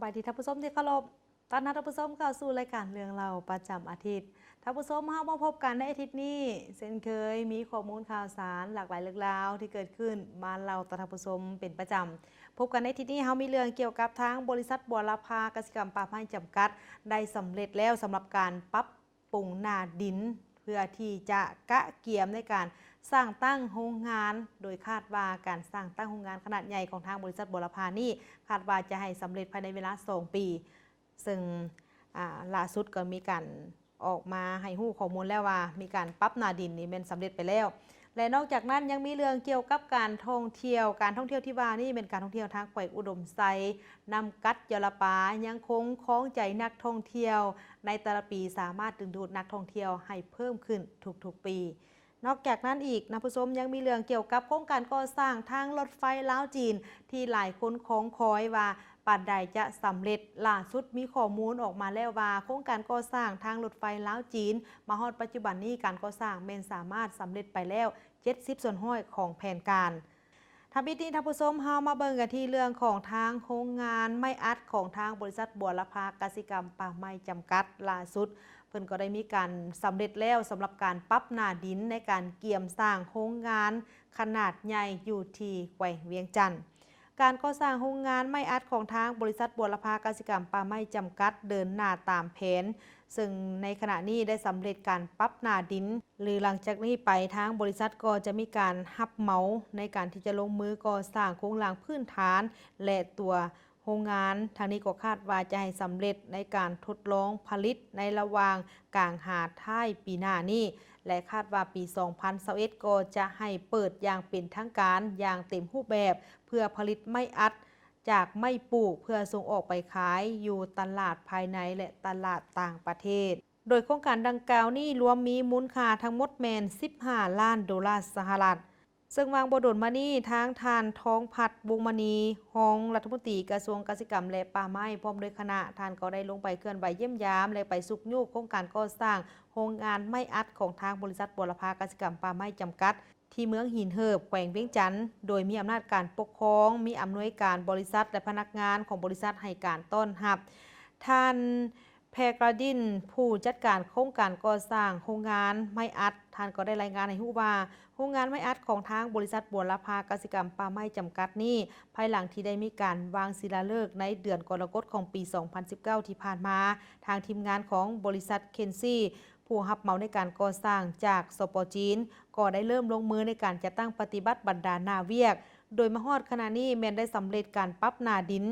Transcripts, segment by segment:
บายดีท่านผู้ชมที่เคารพตอนนี้ท่านผู้ชมเข้าสู่รายการเรื่องเราประจำอาทิตย์ท่านผู้ชมมาพบกันในอาทิตย์นี้เช่นเคยมีข้อมูลข่าวสารหลากหลายเรื่องราวที่เกิดขึ้นมาเล่าต่อท่านผู้ชมเป็นประจำพบกันในอาทิตย์นี้เรามีเรื่องเกี่ยวกับทางบริษัทบัวลาภากสิกรรมป่าไม้จำกัดได้สำเร็จแล้วสำหรับการปรับปรุงหน้าดินเพื่อที่จะกะเกี่ยมในการสร้างตั้งโรงงานโดยคาดว่าการสร้างตั้งโรงงานขนาดใหญ่ของทางบริษัทบัวลาภานี่คาดว่าจะให้สำเร็จภายในเวลา2 ปีซึ่งล่าสุดก็มีการออกมาให้ฮู้ข้อมูลแล้วว่ามีการปรับหน้าดินนี่เป็นสำเร็จไปแล้วและนอกจากนั้นยังมีเรื่องเกี่ยวกับการท่องเที่ยวที่ว่านี่เป็นการท่องเที่ยวทางแขวงอุดมไซนำกัดยลปายังคงคล้องใจนักท่องเที่ยวในแต่ละปีสามารถดึงดูดนักท่องเที่ยวให้เพิ่มขึ้นทุกๆปีนอกจากนั้นอีกนะผู้ชมยังมีเรื่องเกี่ยวกับโครงการก่อสร้างทางรถไฟลาวจีนที่หลายคนของคอยว่าปานใดจะสำเร็จล่าสุดมีข้อมูลออกมาแล้วว่าโครงการก่อสร้างทางรถไฟลาวจีนมาฮอดปัจจุบันนี้การก่อสร้างแม้นสามารถสำเร็จไปแล้ว70 ส่วนห้อยของแผนการทำพิธีท่านผู้ชมเฮามาเบิ่งกันที่เรื่องของทางโครงงานไม้อัดของทางบริษัทบัวลาภากสิกรรมป่าไม้จำกัดล่าสุดเพิ่นก็ได้มีการสำเร็จแล้วสำหรับการปรับหน้าดินในการเกี่ยมสร้างโครงงานขนาดใหญ่อยู่ที่แขวงเวียงจันทน์การก่อสร้างโรงงานไม้อัดของทางบริษัทบัวลาภากสิกรรมป่าไม้จำกัดเดินหน้าตามแผนซึ่งในขณะนี้ได้สำเร็จการปรับหน้าดินหรือหลังจากนี้ไปทางบริษัทก็จะมีการรับเหมาในการที่จะลงมือก่อสร้างโครงหลังพื้นฐานและตัวโรงงานทางนี้ก็คาดว่าจะให้สำเร็จในการทดลองผลิตในระหว่างกลางหาท้ายปีหน้านี้และคาดว่าปี 2021 ก็จะให้เปิดอย่างเป็นทางการอย่างเต็มรูปแบบเพื่อผลิตไม้อัดจากไม้ปลูกเพื่อส่งออกไปขายอยู่ตลาดภายในและตลาดต่างประเทศโดยโครงการดังกล่าวนี้รวมมีมูลค่าทั้งหมดแมน15 ล้านดอลลาร์สหรัฐซึ่งวางบดลมานี่ทางทานท้องพัดวงมณีรองรัฐมนตรีกระทรวงเกษตรกรรมและป่าไม้พร้อมด้วยคณะทานก็ได้ลงไปเคลื่อนไหวเยี่ยมยามและไปสุกยูกโครงการก่อสร้างโรงงานไม้อัดของทางบริษัทบัวลาภากสิกรรมป่าไม้จำกัดที่เมืองหินเหิบแขวงเวียงจันทน์โดยมีอำนาจการปกครองมีอำนวยการบริษัทและพนักงานของบริษัทให้การต้อนรับท่านแพรกระดินผู้จัดการโครงการก่อสร้างโรงงานไม้อัดท่านก็ได้รายงานให้รู้ว่าโรงงานไม้อัดของทางบริษัทบัวลาภากสิกรรมป่าไม้จำกัดนี้ภายหลังที่ได้มีการวางศิลาฤกษ์ในเดือนกรกฎาคมของปี 2019 ที่ผ่านมาทางทีมงานของบริษัทเคนซี่ผู้รับเหมาในการก่อสร้างจากสป.จีนก็ได้เริ่มลงมือในการจัดตั้งปฏิบัติบรรดาหน้าเวียกโดยมาฮอดขณะนี้แมนได้สำเร็จการปรับหน้าดิน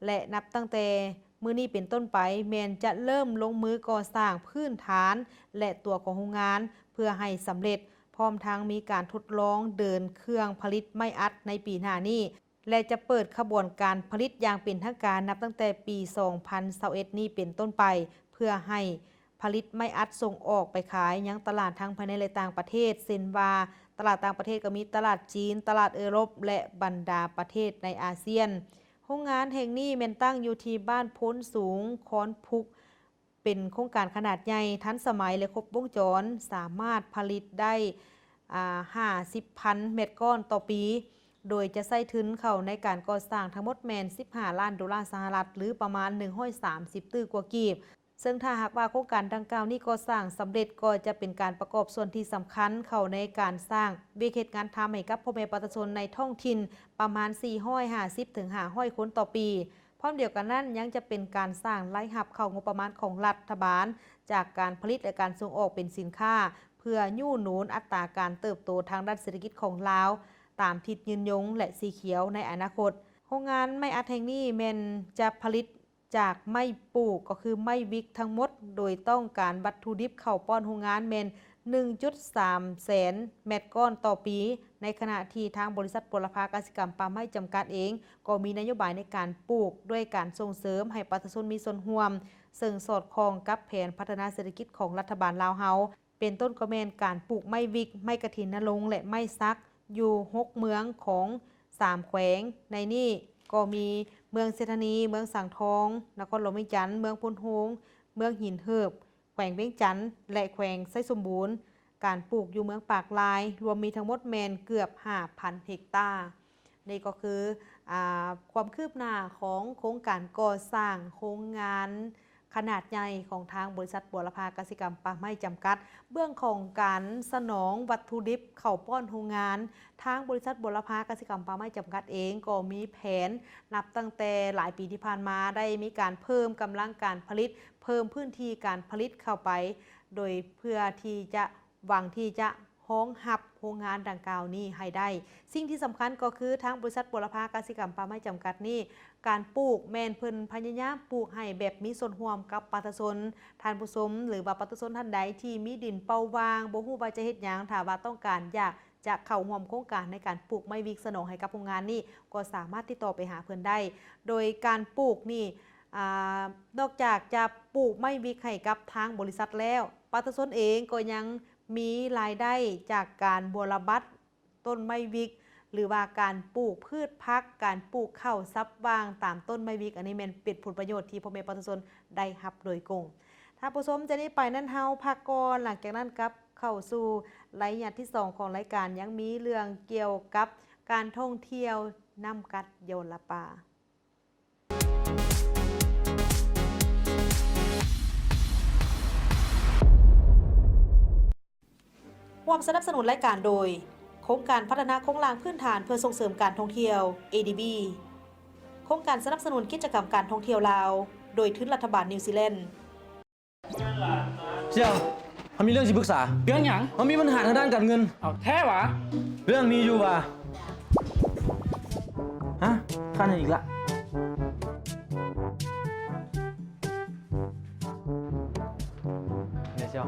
และนับตั้งแต่มื้อนี้เป็นต้นไปแมนจะเริ่มลงมือก่อสร้างพื้นฐานและตัวของโรงงานเพื่อให้สำเร็จพร้อมทั้งมีการทดลองเดินเครื่องผลิตไม้อัดในปีหน้านี้และจะเปิดขบวนการผลิตอย่างเป็นทางการนับตั้งแต่ปี 2021 นี้เป็นต้นไปเพื่อให้ผลิตไม้อัดส่งออกไปขายยังตลาดทั้งภายในและต่างประเทศเช่นว่าตลาดต่างประเทศก็มีตลาดจีนตลาดยุโรปและบรรดาประเทศในอาเซียนโรงงานแห่งนี้แม่นตั้งอยู่ที่บ้านพ้นสูงคอนพุกเป็นโครงการขนาดใหญ่ทันสมัยและครบวงจรสามารถผลิตได้50,000 เม็ดก้อนต่อปีโดยจะใส่ทุนเข้าในการก่อสร้างทั้งหมดแมน15 ล้านดอลลาร์สหรัฐหรือประมาณ130 ตื้อกว่ากีบซึ่งถ้าหากว่าโครงการดังกล่าวนี้ก่อสร้างสำเร็จก็จะเป็นการประกอบส่วนที่สำคัญเข้าในการสร้างวิกฤตงานทำให้กับพ่อแม่ประชาชนในท้องถิ่นประมาณ450 ถึง 500 คนต่อปีพร้อมเดียวกันนั้นยังจะเป็นการสร้างรายรับเข้างบประมาณของรัฐบาลจากการผลิตและการส่งออกเป็นสินค้าเพื่อยู่หนุนอัตราการเติบโตทางด้านเศรษฐกิจของลาวตามทิศยืนยงและสีเขียวในอนาคตโรงงานไม้อัดแห่งนี้แม่นจะผลิตจากไม้ปลูกก็คือไม้วิกทั้งหมดโดยต้องการวัตถุดิบเข้าป้อนโรงงานแม่น 1.3 แสนเม็ดก้อนต่อปีในขณะที่ทางบริษัทบัวลาภากสิกรรมป่าไม้จำกัดเองก็มีนโยบายในการปลูกด้วยการส่งเสริมให้ประชาชนมีส่วนร่วมซึ่งสอดคล้องกับแผนพัฒนาเศรษฐกิจของรัฐบาลลาวเฮาเป็นต้นก็แม่นการปลูกไม้วิกไม้กฐินนรงค์และไม้ซักอยู่6เมืองของ3แขวงในนี้ก็มีเมืองเศรษฐนีเมืองสังทองนครหลวงเวียงจันทน์เมืองพุนโฮงเมืองหินเหิบแขวงเวียงจันทน์และแขวงไซสมบูรณ์การปลูกอยู่เมืองปากลายรวมมีทั้งหมดแมนเกือบ 5,000 เฮกตาร์ นี่ก็คือความคืบหน้าของโครงการก่อสร้างโครงงานขนาดใหญ่ของทางบริษัทบัวละพากสิกรรมป่าไม้จำกัดเบื้องของการสนองวัตถุดิบเข้าป้อนโรงงานทางบริษัทบัวละพากสิกรรมป่าไม้จำกัดเองก็มีแผนนับตั้งแต่หลายปีที่ผ่านมาได้มีการเพิ่มกำลังการผลิตเพิ่มพื้นที่การผลิตเข้าไปโดยเพื่อที่จะหวังที่จะห้องหับโรงงานดังกล่าวนี้ให้ได้สิ่งที่สำคัญก็คือทางบริษัทบัวละพากสิกรรมป่าไม้จำกัดนี้การปลูกแมนเพิ่นพยายามปลูกให้แบบมีส่วนร่วมกับประชาชนท่านผู้ชมหรือว่าประชาชนท่านใดที่มีดินเปล่าวางบ่ฮู้ว่าจะเฮ็ดหยังถ้าว่าต้องการอยากจะเข้าร่วมโครงการในการปลูกไม้วิกสนองให้กับโรงงานนี้ก็สามารถติดต่อไปหาเพิ่นได้โดยการปลูกนี่นอกจากจะปลูกไม้วิกให้กับทางบริษัทแล้วประชาชนเองก็ยังมีรายได้จากการบัวระบัดต้นไม้วิกหรือว่าการปลูกพืชพักการปลูกข้าวซับวางตามต้นไม้วิกอันนี้เป็นผลประโยชน์ที่พ่อแม่ประชาชนได้รับโดยตรงถ้าผู้ชมจะได้ไปนั่นเฮาพักก่อนหลังจากนั้นกับเข้าสู่รายการที่2ของรายการยังมีเรื่องเกี่ยวกับการท่องเที่ยวน้ำกัดโยนละปาร่วมสนับสนุนรายการโดยโครงการพัฒนาโครงสร้างพื้นฐานเพื่อส่งเสริมการท่องเที่ยว ADB โครงการสนับสนุนกิจกรรมการท่องเที่ยวลาวโดยทุนรัฐบาลนิวซีแลนด์เสี่ยวเขามีเรื่องสิปรึกษาเรื่องหยังเขามีปัญหาทางด้านการเงินเอาแท้หวะเรื่องมีอยู่ว่ะฮะข้าอีกละเนี่ยเสี่ยว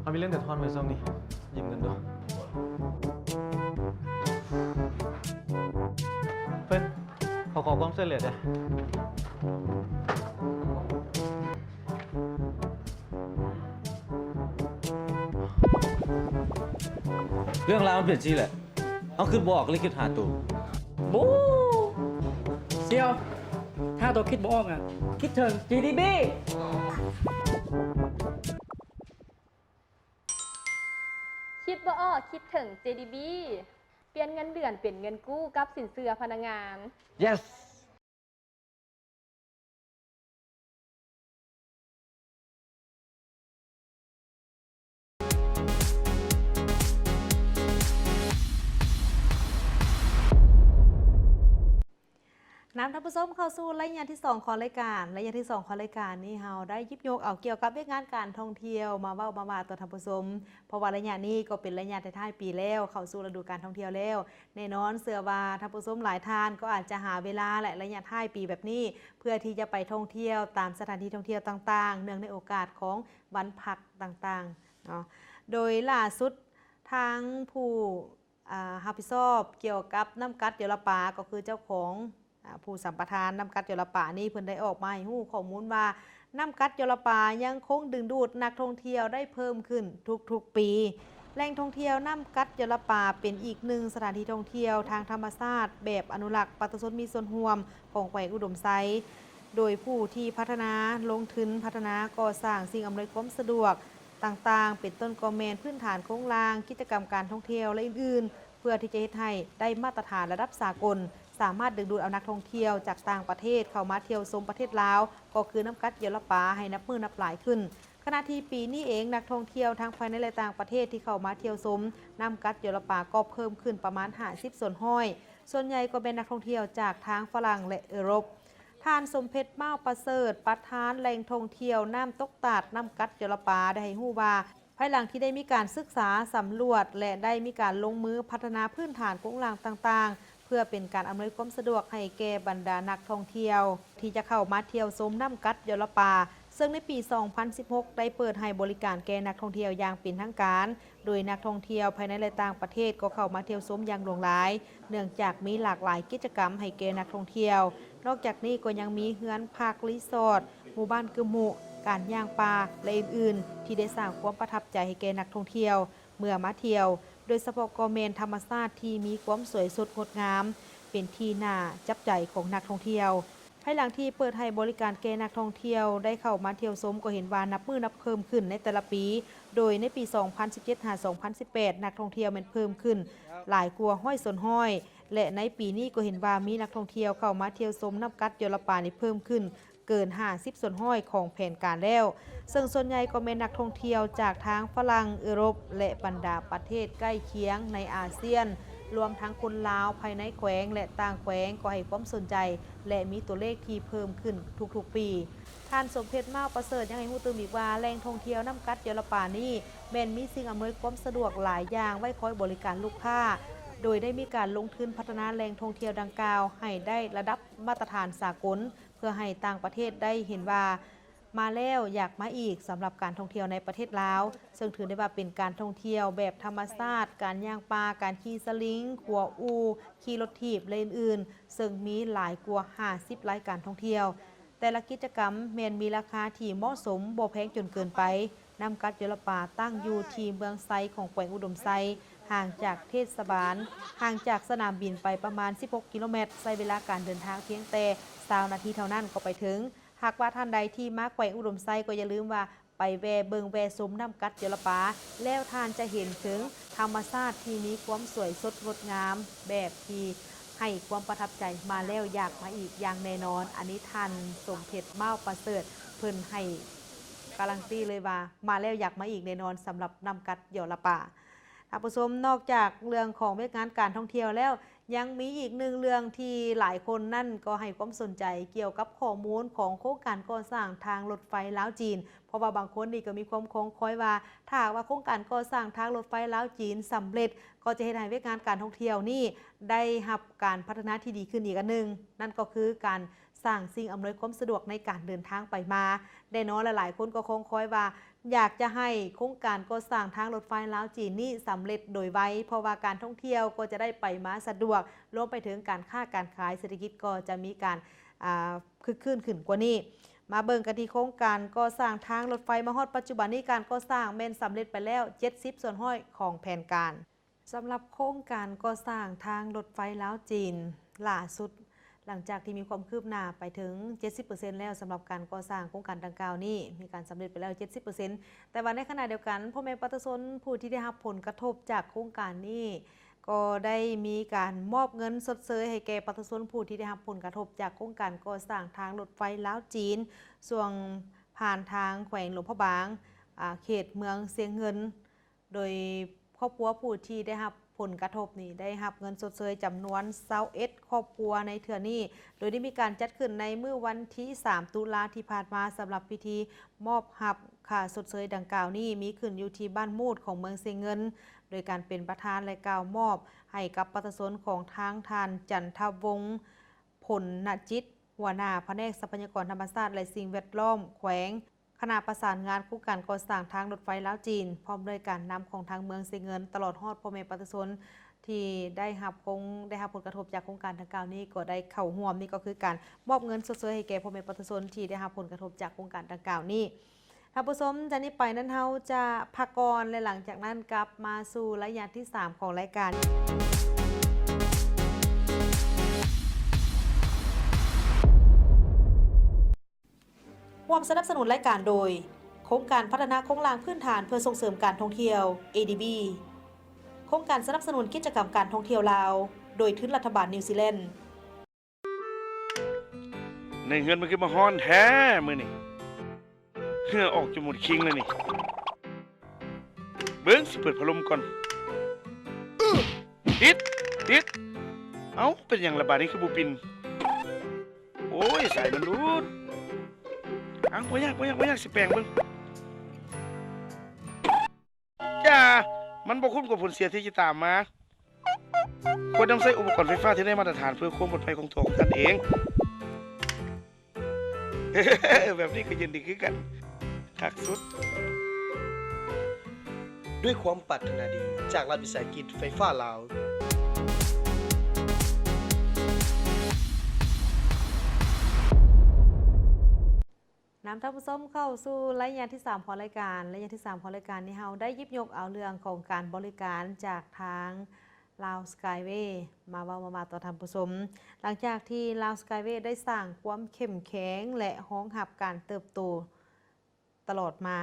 เขามีเรื่องแต่ทอนไว้ซ่อมนี่ยืมเงินด้วยเพื่อนขอความช่วยเหลือจ้ะเรื่องราวมันเปลี่ยนชีแหละเอาคือบอกเลยคิดหาตัวบูเซียวถ้าตัวคิดบ่ออกอ่ะคิดถึง GDB คิดบ่ออกคิดถึง JDB เปลี่ยนเงินเดือนเป็นเงินกู้กับสินเชื่อพนักงาน yesน้ำท่านผู้ชมเข้าสู่รายการที่2ของรายการของรายการนี้เฮาได้ยิบยกเอาเกี่ยวกับเรื่องงานการท่องเที่ยวมาเว้ามาว่าตัวท่านผู้ชมเพราะว่ารายการนี้ก็เป็นรายการท้ายๆปีแล้วเข้าสู่ฤดูการท่องเที่ยวแล้วแน่นอนเชื่อว่าท่านผู้ชมหลายท่านก็อาจจะหาเวลาและรายการท้ายปีแบบนี้เพื่อที่จะไปท่องเที่ยวตามสถานที่ท่องเที่ยวต่างๆเนื่องในโอกาสของวันพักต่างๆเนาะโดยล่าสุดทางผู้รับผิดชอบเกี่ยวกับน้ำกัดเดี๋ยวละปาก็คือเจ้าของผู้สัมปทานน้ำกัดยลป่านี่เพิ่นได้ออกมาให้ฮู้ข้อมูลว่าน้ำกัดยลป่ายังคงดึงดูดนักท่องเที่ยวได้เพิ่มขึ้นทุกๆปีแหล่งท่องเที่ยวน้ำกัดยลป่าเป็นอีกหนึ่งสถานที่ท่องเที่ยวทางธรรมชาติแบบอนุรักษ์ประชาชนมีส่วนร่วมของแขวงอุดมไซโดยผู้ที่พัฒนาลงทุนพัฒนาก่อสร้างสิ่งอำนวยความสะดวกต่างๆเป็นต้นกอแมนพื้นฐานโครงสร้างกิจกรรมการท่องเที่ยวและอื่นๆเพื่อที่จะเฮ็ดให้ได้มาตรฐานระดับสากลสามารถดึงดูดเอานักท่องเที่ยวจากต่างประเทศเข้ามาเที่ยวชมประเทศลาวก็คือน้ำกัดเยลปาให้นับมือนับหลายขึ้นขณะที่ปีนี้เองนักท่องเที่ยวทั้งภายในและต่างประเทศที่เข้ามาเที่ยวชมน้ำกัดเยลปาก็เพิ่มขึ้นประมาณ50ส่วนห้อยส่วนใหญ่ก็เป็นนักท่องเที่ยวจากทางฝรั่งและยุโรปท่านสมเพชรเมาประเสริฐประธานแหล่งท่องเที่ยวน้ำตกตาดน้ำกัดเยลปาได้ให้ฮู้ว่าภายหลังที่ได้มีการศึกษาสำรวจและได้มีการลงมือพัฒนาพื้นฐานโครงสร้างต่างๆเพื่อเป็นการอำนวยความสะดวกให้แก่บรรดานักท่องเที่ยวที่จะเข้ามาเที่ยวชมน้ำกัดยลปาซึ่งในปี 2016 ได้เปิดให้บริการแก่นักท่องเที่ยวอย่างเป็นทางการโดยนักท่องเที่ยวภายในและต่างประเทศก็เข้ามาเที่ยวชมอย่างหลากหลายเนื่องจากมีหลากหลายกิจกรรมให้แก่นักท่องเที่ยวนอกจากนี้ก็ยังมีเฮือนพักรีสอร์ทหมู่บ้านกึมมุการย่างปลาและอื่นๆที่ได้สร้างความประทับใจให้แก่นักท่องเที่ยวเมื่อมาเที่ยวโดยเฉพาะกอเมนธรรมชาติที่มีความสวยสดงดงามเป็นที่น่าจับใจของนักท่องเที่ยวภ ภายหลังที่เปิดให้บริการแก่นักท่องเที่ยวได้เข้ามาเที่ยวชมก็เห็นว่านับมือนับเพิ่มขึ้นในแต่ละปี โดยในปี 2017-2018 นักท่องเที่ยวมันเพิ่มขึ้น หลายกว่าห้อยสนห้อย และในปีนี้ก็เห็นว่ามีนักท่องเที่ยวเข้ามาเที่ยวชมน้ำกัดยลปานี่เพิ่มขึ้นเกิน 50 ส่วนห้อยของแผนการแล้ว ซึ่งส่วนใหญ่ก็เป็นนักท่องเที่ยวจากทางฝรั่งยุโรปและบรรดาประเทศใกล้เคียงในอาเซียน รวมทั้งคนลาวภายในแขวงและต่างแขวงก็ให้ความสนใจ และมีตัวเลขที่เพิ่มขึ้นทุกๆปี ท่านสมเพชรเมาประเสริฐยังให้ฮู้ตื่นอีกว่าแหล่งท่องเที่ยวน้ำกัดยลปานี่แม่นมีสิ่งอำนวยความสะดวกหลายอย่างไว้คอยบริการลูกค้า โดยได้มีการลงทุนพัฒนาแหล่งท่องเที่ยวดังกล่าวให้ได้ระดับมาตรฐานสากล เพื่อให้ต่างประเทศได้เห็นว่ามาแล้วอยากมาอีกสำหรับการท่องเที่ยวในประเทศลาว ซึ่งถือได้ว่าเป็นการท่องเที่ยวแบบธรรมชาติการย่างปลาการขี่สลิงขัวอูขี่รถถีบและอื่นๆซึ่งมีหลายกว่า50รายการท่องเที่ยว แต่ละกิจกรรมแมนมีราคาที่เหมาะสมบ่แพงจนเกินไปน้ำกัดยลปาตั้งอยู่ที่เมืองไซของแขวงอุดมไซห่างจากเทศบาลห่างจากสนามบินไปประมาณ16กิโลเมตรใช้เวลาการเดินทางเพียงแต่20นาทีเท่านั้นก็ไปถึง หากว่าท่านใดที่มาแขวงอุดมไซก็อย่าลืมว่าไปแวเบิงแวซุ้มน้ำกัดยลปาแล้วท่านจะเห็นถึงธรรมชาติที่มีความสวยสดงดงามแบบที่ให้ความประทับใจมาแล้วอยากมาอีกอย่างแน่นอน อันนี้ท่านสมเพชรเมาประเสริฐเพิ่นให้การันตีเลยว่ามาแล้วอยากมาอีกแน่นอนสำหรับน้ำกัดยลปาท่านผู้ชมนอกจากเรื่องของเวทงานการท่องเที่ยวแล้วยังมีอีกหนึ่งเรื่องที่หลายคนนั่นก็ให้ความสนใจเกี่ยวกับข้อมูลของโครงการก่อสร้างทางรถไฟลาวจีนเพราะว่าบางคนนี่ก็มีความคงคอยว่าถ้าหากว่าโครงการก่อสร้างทางรถไฟลาวจีนสำเร็จก็จะให้ให้เวทงานการท่องเที่ยวนี่ได้รับการพัฒนาที่ดีขึ้นอีกอันหนึ่งนั่นก็คือการสร้างสิ่งอำนวยความสะดวกในการเดินทางไปมาแน่นอนหลายๆคนก็คงคอยว่าอยากจะให้โครงการก่อสร้างทางรถไฟลาวจีนนี่สำเร็จโดยไวเพราะว่าการท่องเที่ยวก็จะได้ไปมาสะดวกรวมไปถึงการค้าการขายเศรษฐกิจก็จะมีการคึกคืนขึ้นกว่านี้มาเบิ่งกันที่โครงการก่อสร้างทางรถไฟมาฮอดปัจจุบันนี้การก่อสร้างแม่นสำเร็จไปแล้ว70ส่วนห้อยของแผนการสำหรับโครงการก่อสร้างทางรถไฟลาวจีนล่าสุดหลังจากที่มีความคืบหน้าไปถึง 70% แล้วสำหรับการก่อสร้างโครงการดังกล่าวนี้มีการสำเร็จไปแล้ว 70% แต่ว่าในขณะเดียวกันพ่อแม่ประชาชนผู้ที่ได้รับผลกระทบจากโครงการนี้ก็ได้มีการมอบเงินสดเสยให้แก่ประชาชนผู้ที่ได้รับผลกระทบจากโครงการก่อสร้างทางรถไฟลาวจีนส่วนผ่านทางแขวงหลวงพระบางเขตเมืองเสียงเงินโดยครอบครัวผู้ที่ได้รับผลกระทบนี้ได้รับเงินสดเสยจำนวน21ครอบครัวในเทื่อนี้โดยได้มีการจัดขึ้นในเมื่อวันที่3ตุลาที่ผ่านมาสำหรับพิธีมอบรับค่าสดเสยดังกล่าวนี้มีขึ้นอยู่ที่บ้านมูดของเมืองเสียงเงินโดยการเป็นประธานและกล่าวมอบให้กับประชาชนของทางทานจันทวงศ์ผลณจิตหัวหน้าแผนกทรัพยากรธรรมชาติและสิ่งแวดล้อมแขวงคณะประสานงานโครงการก่อสร้างทางรถไฟลาวจีนพร้อมด้วยการนำของทางเมืองเสียเงินตลอดฮอดพ่อแม่ประชาชนที่ได้รับผลกระทบจากโครงการดังกล่าวนี้ก็ได้เข้าร่วมนี่ก็คือการมอบเงินสดเสยให้แก่พ่อแม่ประชาชนที่ได้รับผลกระทบจากโครงการดังกล่าวนี้ท่านผู้ชมจากนี้ไปนั้นเราจะพักก่อนและหลังจากนั้นกลับมาสู่ระยะที่3ของรายการร่วมสนับสนุนรายการโดยโครงการพัฒนาโครงสร้างพื้นฐานเพื่อส่งเสริมการท่องเที่ยว ADB โครงการสนับสนุนกิจกรรมการท่องเที่ยวลาวโดยทุนรัฐบาลนิวซีแลนด์ในเงินมันคือมาฮ้อนแท้มื้อนี่เหงื่อออกจนหมดคิงเลยนี่เบิ่งสิเปิดพัดลมก่อนติดเอ้าเป็นหยังระบาดนี้คือบ่ปินโอ้ยสายมันรูดอังบ่ยากสิแปลงเบิ่งจ้ามันบ่คุ้มกับผลเสียที่จะตามมาควรนำใช้อุปกรณ์ไฟฟ้าที่ได้มาตรฐานเพื่อความปลอดภัยของตัวของท่านเอง แบบนี้ก็ยินดีคือกันคักสุดด้วยความปรารถนาดีจากรัฐวิสาหกิจไฟฟ้าลาวน้ำท่านผู้ชมเข้าสู่ระยะที่3ของรายการระยะที่3ของรายการนี้เราได้หยิบยกเอาเรื่องของการบริการจากทาง ลาวสกายเวย์มาต่อทำผู้ชมหลังจากที่ลาวสกายเวย์ได้สร้างความเข้มแข็งและห้องหับการเติบโตตลอดมา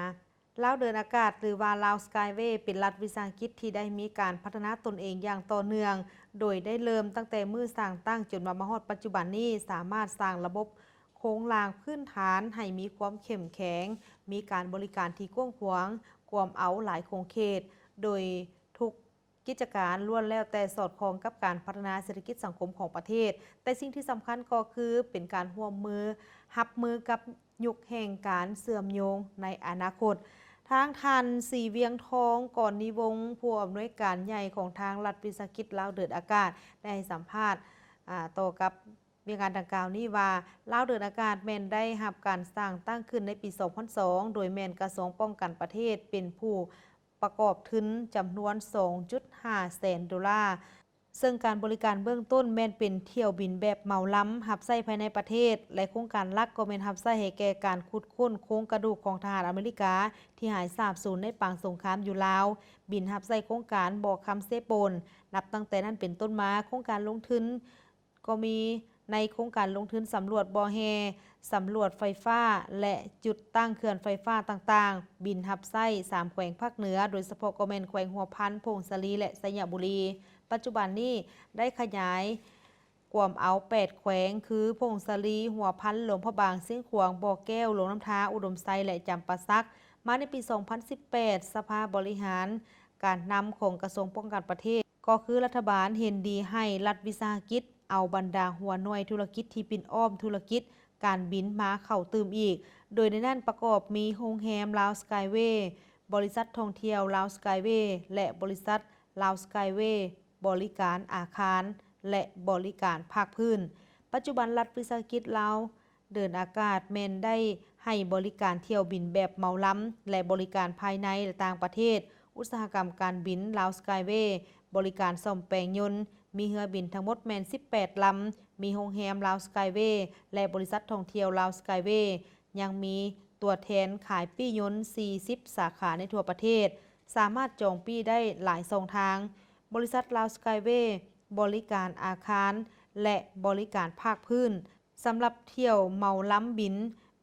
ลาวเดินอากาศหรือว่าลาวสกายเวย์เป็นรัฐวิสาหกิจที่ได้มีการพัฒนาตนเองอย่างต่อเนื่องโดยได้เริ่มตั้งแต่มือสร้างตั้งจนมาฮอดปัจจุบันนี้สามารถสร้างระบบโครงรางพื้นฐานให้มีความเข้มแข็งมีการบริการที่กว้างขวางความเอาหลายโครงเขตโดยทุกกิจการล้วนแล้วแต่สอดคล้องกับการพัฒนาเศรษฐกิจสังคมของประเทศแต่สิ่งที่สำคัญก็คือเป็นการร่วมมือหับมือกับยุคแห่งการเสื่อมโยงในอนาคตทางทันสีเวียงทองก่อนนิวงศ์ผู้อำนวยการใหญ่ของทางรัฐวิสาหกิจลาวเดินอากาศได้ให้สัมภาษณ์ต่อกับเวียงการดังกล่าวนี้ว่าลาวเดินอากาศแม่นได้รับการสร้างตั้งขึ้นในปี 2002 โดยแม่นกระทรวงป้องกันประเทศเป็นผู้ประกอบทุนจำนวน 2.5 แสนดอลลาร์ซึ่งการบริการเบื้องต้นแม่นเป็นเที่ยวบินแบบเหมาล้ำหับไส้ภายในประเทศและโครงการหลักก็แม่นหับไส้ให้แก่การขุดค้นโครงกระดูกของทหารอเมริกาที่หายสาบสูญในปางสงครามอยู่ลาวบินหับไส้โครงการบ่อคำเซโปนนับตั้งแต่นั้นเป็นต้นมาโครงการลงทุนก็มีในโครงการลงทุนสำรวจบ่อแฮสำรวจไฟฟ้าและจุดตั้งเขื่อนไฟฟ้าต่างๆบินหับไส้3แขวงภาคเหนือโดยเฉพาะก็แม่นแขวงหัวพันพงศลีและสยบุรีปัจจุบันนี้ได้ขยายกวมเอา8แขวงคือพงศลีหัวพันหลวงพระบางเสียงขวางบ่อแก้วหลวงน้ำท้าอุดมไซและจำปาสักมาในปี 2018 สภาบริหารการนำของกระทรวงป้องกันประเทศก็คือรัฐบาลเห็นดีให้รัฐวิสาหกิจเอาบรรดาหัวหน่วยธุรกิจที่ปินอ้อมธุรกิจการบินมาเข้าตื่มอีกโดยในนั้นประกอบมีโรงแรมลาวสกายเวย์บริษัทท่องเที่ยวลาวสกายเวย์และบริษัทลาวสกายเวย์บริการอาคารและบริการภาคพื้นปัจจุบันรัฐวิสาหกิจลาวเดินอากาศแม่นได้ให้บริการเที่ยวบินแบบเหมาล้ำและบริการภายในและต่างประเทศอุตสาหกรรมการบินลาวสกายเวย์บริการซ่อมแปลงยนต์มีเรือบินทั้งหมดแม่น18ลำมีโรงแรมลาวสกายเวย์และบริษัทท่องเที่ยวลาวสกายเวย์ยังมีตัวแทนขายปี้ยนต์40สาขาในทั่วประเทศสามารถจองปี้ได้หลายช่องทางบริษัทลาวสกายเวย์บริการอาคารและบริการภาคพื้นสำหรับเที่ยวเมาล้ำบิน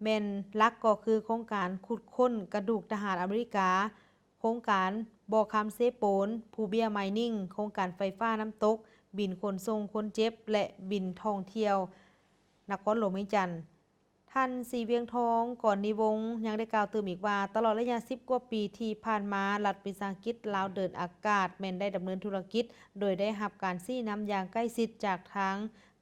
แม่นลักก็คือโครงการขุดค้นกระดูกทหารอเมริกาโครงการบ่อคำเซโปนภูเบียไมนิ่งโครงการไฟฟ้าน้ำตกบินขนส่งคนเจ็บและบินท่องเที่ยวนครหลวงเวียงจันทน์ท่านสีเวียงทองก่อนนิวงศ์ยังได้กล่าวเติมอีกว่าตลอดระยะ10กว่าปีที่ผ่านมารัฐวิสาหกิจลาวเดินอากาศแม่นได้ดำเนินธุรกิจโดยได้รับการซี้นำอย่างใกล้ชิดจากทาง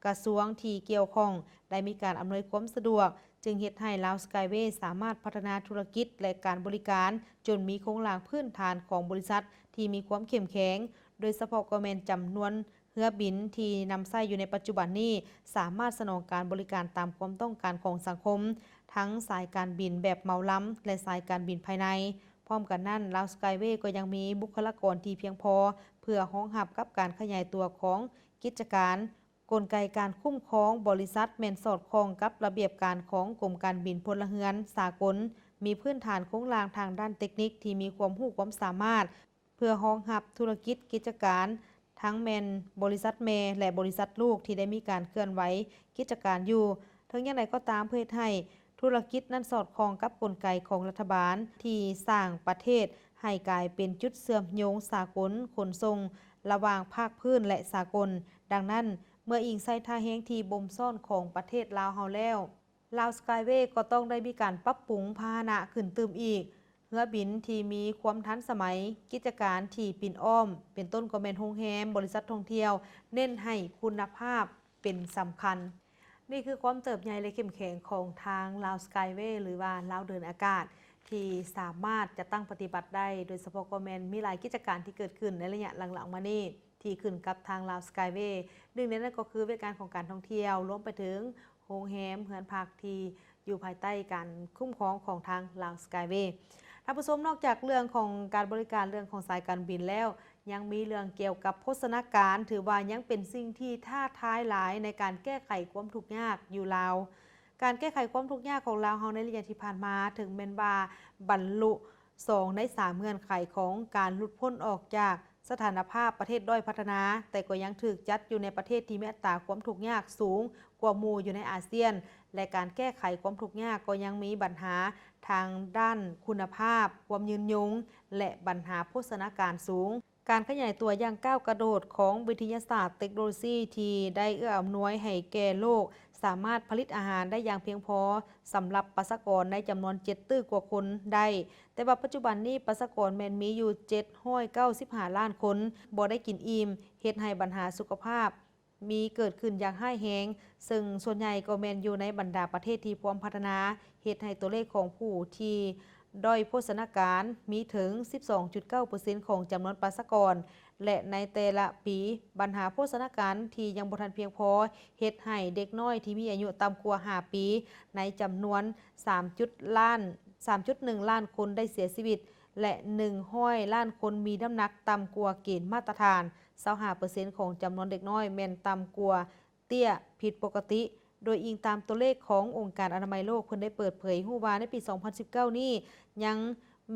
กระทรวงที่เกี่ยวข้องได้มีการอำนวยความสะดวกจึงเฮ็ดให้ลาวสกายเวย์สามารถพัฒนาธุรกิจและการบริการจนมีโครงหลังพื้นฐานของบริษัทที่มีความเข้มแข็งโดยเฉพาะก็แม่นจำนวนเรือบินที่นำใช้อยู่ในปัจจุบันนี้สามารถสนองการบริการตามความต้องการของสังคมทั้งสายการบินแบบเหมาล้ำและสายการบินภายในพร้อมกันนั้นลาวสกายเวย์ก็ยังมีบุคลากรที่เพียงพอเพื่อรองรับกับการขยายตัวของกิจการกลไกการคุ้มครองบริษัทแม่นสอดคล้องกับระเบียบการของกรมการบินพลเรือนสากลมีพื้นฐานโครงสร้างทางด้านเทคนิคที่มีความรู้ความสามารถเพื่อรองรับธุรกิจกิจการทั้งแม่นบริษัทแม่และบริษัทลูกที่ได้มีการเคลื่อนไหวกิจการอยู่ทั้งอย่างไรก็ตามเพื่อให้ธุรกิจนั้นสอดคล้องกับกลไกของรัฐบาลที่สร้างประเทศให้กลายเป็นจุดเชื่อมโยงสากลขนส่งระหว่างภาคพื้นและสากลดังนั้นเมื่ออิงใส่ท่าแห้งที่บ่มซ่อนของประเทศลาวเฮาแล้วลาวสกายเวย์ก็ต้องได้มีการปรับปรุงพาหนะขึ้นตื่มอีกเรือบินที่มีความทันสมัยกิจการที่ปิ่นอ้อมเป็นต้นก็แม่นโรงแรมบริษัทท่องเที่ยวเน้นให้คุณภาพเป็นสำคัญนี่คือความเติบใหญ่และเข้มแข็งของทางลาวสกายเวย์หรือว่าลาวเดินอากาศที่สามารถจะตั้งปฏิบัติได้โดยเฉพาะก็แม่นมีหลายกิจการที่เกิดขึ้นในระยะหลังๆมานี้ที่ขึ้นกับทางลาวสกายเวย์หนึ่งในนั้นก็คือบริการของการท่องเที่ยวรวมไปถึงโรงแรมเรือนพักที่อยู่ภายใต้การคุ้มครองของทางลาวสกายเวย์ท่านผู้ชมนอกจากเรื่องของการบริการเรื่องของสายการบินแล้วยังมีเรื่องเกี่ยวกับโภชนาการถือว่ายังเป็นสิ่งที่ท้าทายหลายในการแก้ไขความทุกข์ยากอยู่ลาวการแก้ไขความทุกข์ยากของลาวเฮาในระยะที่ผ่านมาถึงแม้นว่าบรรลุ2 ใน 3เงื่อนไขของการหลุดพ้นออกจาก สถานภาพประเทศด้อยพัฒนา แต่ก็ยังถูกจัดอยู่ในประเทศที่มีอัตราความทุกข์ยากสูงกว่าหมู่อยู่ในอาเซียน และการแก้ไขความทุกข์ยากก็ยังมีปัญหาทางด้านคุณภาพ ความยืนยง และปัญหาโภชนาการสูง การขยายตัวอย่างก้าวกระโดดของวิทยาศาสตร์เทคโนโลยีที่ได้เอื้ออำนวยให้แก่โลก สามารถผลิตอาหารได้อย่างเพียงพอสำหรับประชากรในจำนวน7ตื้อกว่าคนได้ แต่ว่าปัจจุบันนี้ประชากรแมนมีอยู่795ล้านคนบ่ได้กินอิ่มเฮ็ดให้ปัญหาสุขภาพ มีเกิดขึ้นอย่างร้ายแรงซึ่งส่วนใหญ่ก็แมนอยู่ในบรรดาประเทศที่พร้อมพัฒนาเฮ็ดให้ตัวเลขของผู้ที่ด้อยโภชนาการมีถึง 12.9% ของจำนวนประชากร และในแต่ละปีปัญหาโภชนาการที่ยังบ่ทันเพียงพอเฮ็ดให้เด็กน้อยที่มีอายุต่ำกว่า5 ปีในจำนวน 3.1 ล้านคนได้เสียชีวิต และ100ล้านคนมีน้ำหนักต่ำกว่าเกณฑ์มาตรฐาน 25% ของจำนวนเด็กน้อยแม่นต่ำกว่าเตี้ยผิดปกติ โดยอิงตามตัวเลขขององค์การอนามัยโลกเพิ่นได้เปิดเผยฮู้ว่าในปี 2019 นี้ยัง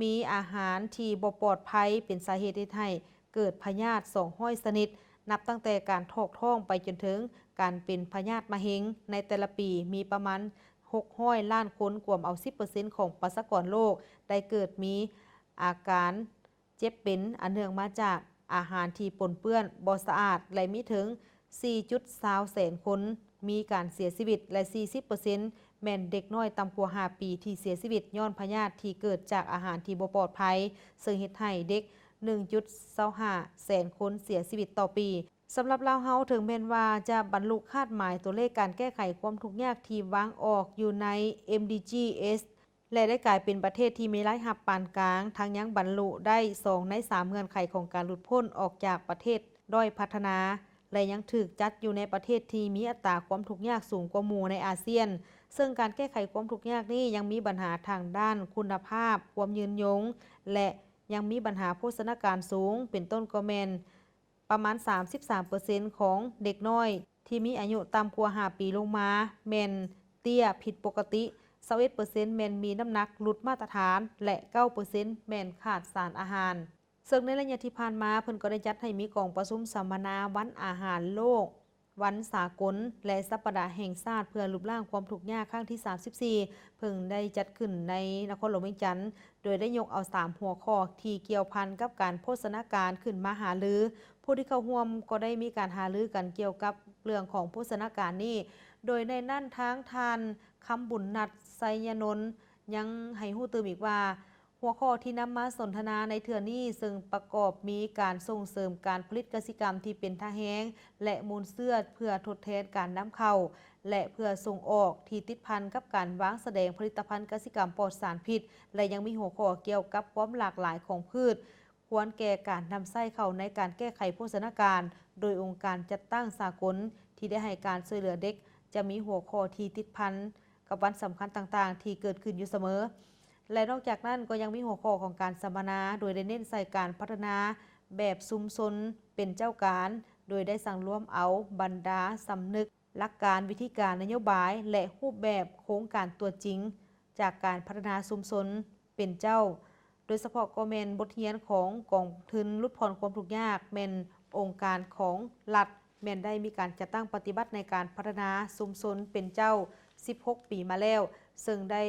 มีอาหารที่บ่ปลอดภัยเป็นสาเหตุให้เกิดพยาธิ200ชนิด นับตั้งแต่การทอกท้องไปจนถึงการเป็นพยาธิมะเร็งในแต่ละปีมีประมาณ600ล้านคนกว่าเอา 10% ของประชากรโลกได้เกิดมีอาการเจ็บเป็นอันเนื่องมาจากอาหารที่ปนเปื้อนบ่สะอาดและมีถึง 4.20 แสนคนมีการเสียชีวิตและ 40% แม่นเด็กน้อยต่ำกว่า 5 ปีที่เสียชีวิตย้อนพยาธิที่เกิดจากอาหารที่บ่ปลอดภัยซึ่งเฮ็ดให้เด็ก 1.25 แสนคนเสียชีวิตต่อปีสำหรับลาวเฮาถึงแม้นว่าจะบรรลุคาดหมายตัวเลขการแก้ไขความทุกข์ยากที่วางออกอยู่ใน MDGs และได้กลายเป็นประเทศที่มีรายรับปานกลางทั้งยังบรรลุได้2ใน3เงื่อนไขของการหลุดพ้นออกจากประเทศด้อยพัฒนาและยังถูกจัดอยู่ในประเทศที่มีอัตราความทุกข์ยากสูงกว่าหมู่ในอาเซียนซึ่งการแก้ไขความทุกข์ยากนี้ยังมีปัญหาทางด้านคุณภาพความยืนยงและยังมีปัญหาโภชนาการสูงเป็นต้นก็แม่นประมาณ 33% ของเด็กน้อยที่มีอายุต่ำกว่า 5 ปีลงมาแม่นเตี้ยผิดปกติ 21% แม่นมีน้ำหนักหลุดมาตรฐานและ 9% แม่นขาดสารอาหารซึ่งในระยะที่ผ่านมาเพิ่นก็ได้จัดให้มีกองประชุมสัมมนาวันอาหารโลกวันสากลและสัปดาห์แห่งชาติเพื่อลดล้างความทุกข์ยากครั้งที่ 34เพิ่งได้จัดขึ้นในนครหลวงเวียงจันทน์โดยได้ยกเอา3หัวข้อที่เกี่ยวพันกับการโภชนาการขึ้นมาหารือผู้ที่เข้าร่วมก็ได้มีการหารือกันเกี่ยวกับเรื่องของโภชนาการนี้โดยในนั่นทางทานคำบุญนัดไซยนนท์ยังให้ฮู้ตื่มอีกว่าหัวข้อที่นำมาสนทนาในเทื่อนี้ซึ่งประกอบมีการส่งเสริมการผลิตกสิกรรมที่เป็นท่าแห้งและมูลเสื้อเพื่อทดแทนการนำเข้าและเพื่อส่งออกที่ติดพันกับการวางแสดงผลิตภัณฑ์กสิกรรมปลอดสารพิษและยังมีหัวข้อเกี่ยวกับความหลากหลายของพืชควรแก่การนำไส้เข้าในการแก้ไขโภชนาการโดยองค์การจัดตั้งสากลที่ได้ให้การช่วยเหลือเด็กจะมีหัวข้อที่ติดพันกับวันสำคัญต่างๆที่เกิดขึ้นอยู่เสมอและนอกจากนั้นก็ยังมีหัวข้อของการสัมมนาโดยได้เน้นใส่การพัฒนาแบบชุมชนเป็นเจ้าการโดยได้สั่งร่วมเอาบรรดาสำนึกหลักการวิธีการนโยบายและรูปแบบโครงการตัวจริงจากการพัฒนาชุมชนเป็นเจ้าโดยเฉพาะก็แม่นบทเรียนของกองทุนลดผ่อนความทุกข์ยากแม่นองค์การของรัฐแม่นได้มีการจัดตั้งปฏิบัติในการพัฒนาชุมชนเป็นเจ้า16 ปีมาแล้วซึ่งได้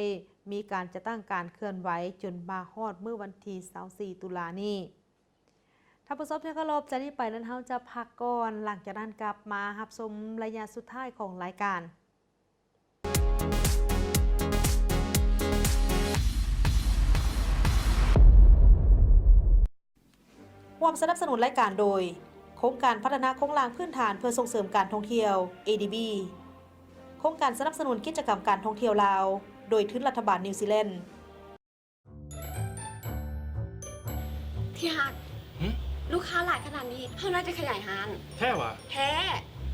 มีการจัดตั้งการเคลื่อนไหวจนมาฮอดเมื่อวันที่24ตุลานี้ถ้าผู้ชมที่เคารพจะนี้ไปนั้นเฮาจะพักก่อนหลังจากนั้นกลับมารับชมระยะสุดท้ายของรายการร่วมสนับสนุนรายการโดยโครงการพัฒนาโครงสร้างพื้นฐานเพื่อส่งเสริมการท่องเที่ยว ADB โครงการสนับสนุนกิจกรรมการท่องเที่ยวลาวโดยทุนรัฐบาลนิวซีแลนด์พี่ฮักลูกค้าหลายขนาดนี้เท่าน่าจะขยายห้าง แท้วะ แท้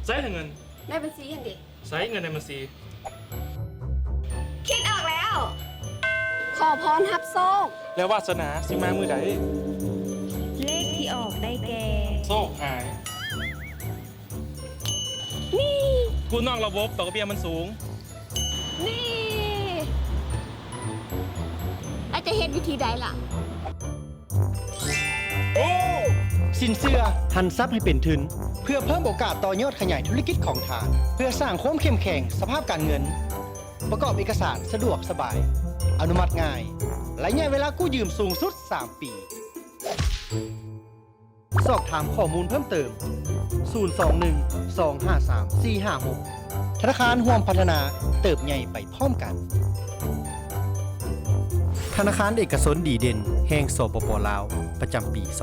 ใช้เงิน ในบัญชีเห็นดิ ใช้เงินในบัญชี คิดออกแล้ว ขอพรทับโชค แล้ววาสนาสิมามือใด เลขที่ออกได้แก่ โชคหาย นี่ กูนอกระบบต่อเบี้ยมันสูง นี่อาจจะเห็นวิธีใดล่ะ โอ้ สินเชื่อหันทรัพย์ให้เป็นทุนเพื่อเพิ่มโอกาสต่อยอดขยายธุรกิจของทานเพื่อสร้างความเข้มแข็งสภาพการเงิน ประกอบเอกสารสะดวกสบาย อนุมัติง่ายและระยะเวลากู้ยืมสูงสุด 3 ปี สอบถามข้อมูลเพิ่มเติม 021-253-456 ธนาคารห่วมพัฒนาเติบใหญ่ไปพร้อมกัน ธนาคารเอกชนดีเด่นแห่งสปป.ลาวประจำปี 2019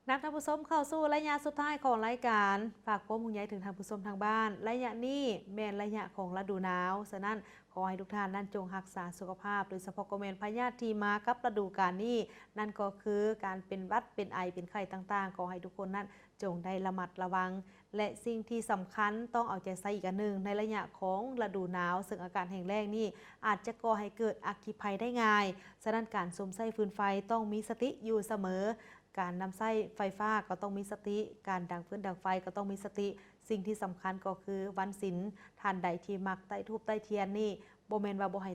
นักท่านผู้ชมเข้าสู่ระยะสุดท้ายของรายการฝากความห่วงใยถึงท่านผู้ชมทางบ้านระยะนี้แม่นระยะของฤดูหนาวฉะนั้นขอให้ทุกท่านนั้นจงรักษาสุขภาพโดยเฉพาะก็แม่นพยาธิที่มากับฤดูกาลนี้นั่นก็คือการเป็นหวัดเป็นไอเป็นไข้ต่างๆขอให้ทุกคนนั้นจงได้ระมัดระวังและสิ่งที่สำคัญต้องเอาใจใส่อีกอันหนึ่งในระยะของฤดูหนาวซึ่งอากาศแห้งแล้งนี่อาจจะก่อให้เกิดอัคคีภัยได้ง่ายฉะนั้นการสวมใส่ฟืนไฟต้องมีสติอยู่เสมอการนำไส้ไฟฟ้าก็ต้องมีสติการดังฟืนดังไฟก็ต้องมีสติสิ่งที่สำคัญก็คือวันศีลท่านใดที่มักใต้ธูปใต้เทียนนี่บ่แม่นว่าบ่ให้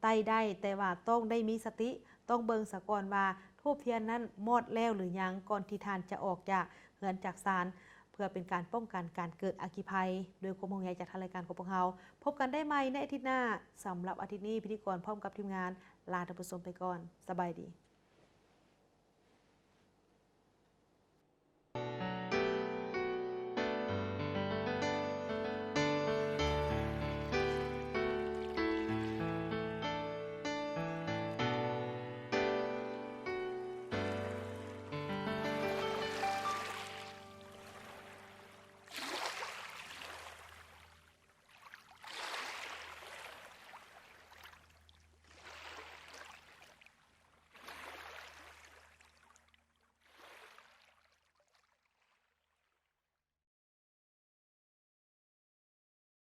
ใต้ได้แต่ว่าต้องได้มีสติต้องเบิ่งซะก่อนว่าธูปเทียนนั้นหมดแล้วหรือยังก่อนที่ท่านจะออกจากเรือนจากศาลเพื่อเป็นการป้องกันการเกิดอัคคีภัยโดยความห่วงใยจากทางรายการของพวกเราพบกันได้ใหม่ในอาทิตย์หน้าสำหรับอาทิตย์นี้พิธีกรพร้อมกับทีมงานลาท่านผู้ชมไปก่อนสบายดี